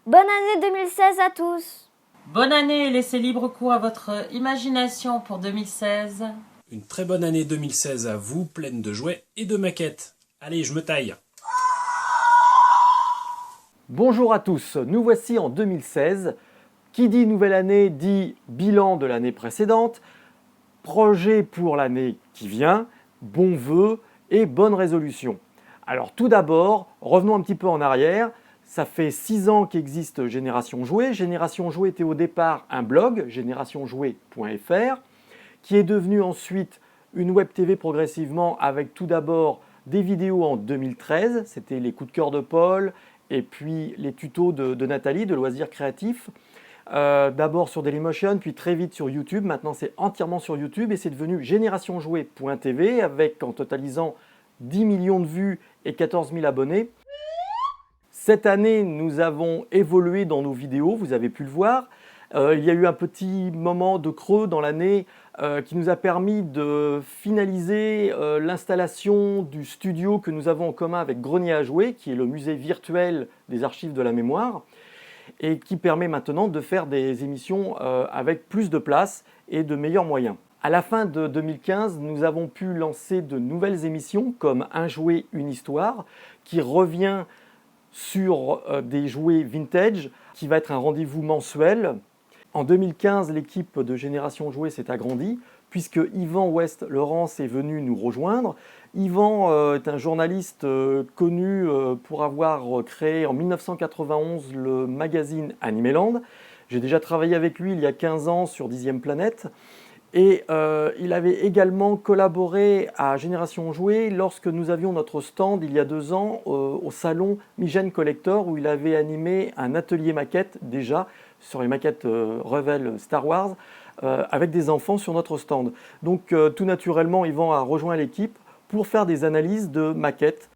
Bonne année 2016 à tous! Bonne année et laissez libre cours à votre imagination pour 2016. Une très bonne année 2016 à vous, pleine de jouets et de maquettes. Allez, je me taille. Bonjour à tous, nous voici en 2016. Qui dit nouvelle année dit bilan de l'année précédente, projet pour l'année qui vient, bons vœux et bonnes résolutions. Alors tout d'abord, revenons un petit peu en arrière. Ça fait 6 ans qu'existe Génération Jouet. Génération Jouet était au départ un blog, générationjouet.fr, qui est devenu ensuite une web TV progressivement avec tout d'abord des vidéos en 2013, c'était les coups de cœur de Paul et puis les tutos de Nathalie de Loisirs Créatifs. D'abord sur Dailymotion, puis très vite sur YouTube. Maintenant, c'est entièrement sur YouTube et c'est devenu générationjouet.tv avec en totalisant 10 millions de vues et 14 000 abonnés. Cette année, nous avons évolué dans nos vidéos, vous avez pu le voir. Il y a eu un petit moment de creux dans l'année qui nous a permis de finaliser l'installation du studio que nous avons en commun avec Grenier à Jouer, qui est le musée virtuel des archives de la mémoire, et qui permet maintenant de faire des émissions avec plus de place et de meilleurs moyens. À la fin de 2015, nous avons pu lancer de nouvelles émissions comme Un jouet, une histoire, qui revient sur des jouets vintage, qui va être un rendez-vous mensuel. En 2015, l'équipe de Génération Jouet s'est agrandie, puisque Yvan West-Laurence est venu nous rejoindre. Yvan est un journaliste connu pour avoir créé en 1991 le magazine Animeland. J'ai déjà travaillé avec lui il y a 15 ans sur 10e Planète. Et il avait également collaboré à Génération Jouet lorsque nous avions notre stand il y a 2 ans au salon Migène Collector, où il avait animé un atelier maquette déjà sur les maquettes Revell Star Wars avec des enfants sur notre stand. Donc tout naturellement, Yvan a rejoint l'équipe pour faire des analyses de maquettes.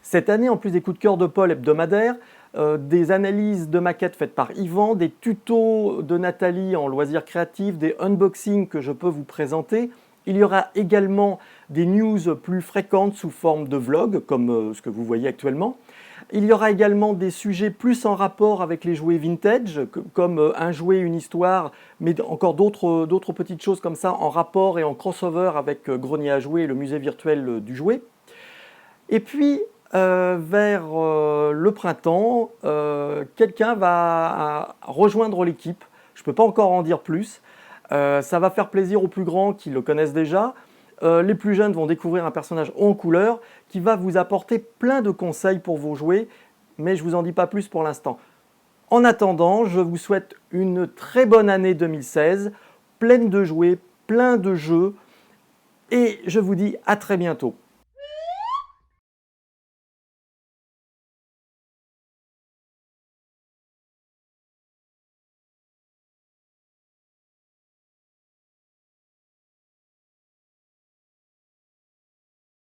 Cette année, en plus des coups de cœur de Paul hebdomadaires, des analyses de maquettes faites par Yvan, des tutos de Nathalie en loisirs créatifs, des unboxings que je peux vous présenter. Il y aura également des news plus fréquentes sous forme de vlog, comme ce que vous voyez actuellement. Il y aura également des sujets plus en rapport avec les jouets vintage, comme Un jouet, une histoire, mais encore d'autres petites choses comme ça en rapport et en crossover avec Grenier à Jouer et le musée virtuel du jouet. Et puis, vers le printemps, quelqu'un va rejoindre l'équipe. Je ne peux pas encore en dire plus. Ça va faire plaisir aux plus grands qui le connaissent déjà. Les plus jeunes vont découvrir un personnage haut en couleur qui va vous apporter plein de conseils pour vos jouets, mais je ne vous en dis pas plus pour l'instant. En attendant, je vous souhaite une très bonne année 2016, pleine de jouets, plein de jeux, et je vous dis à très bientôt.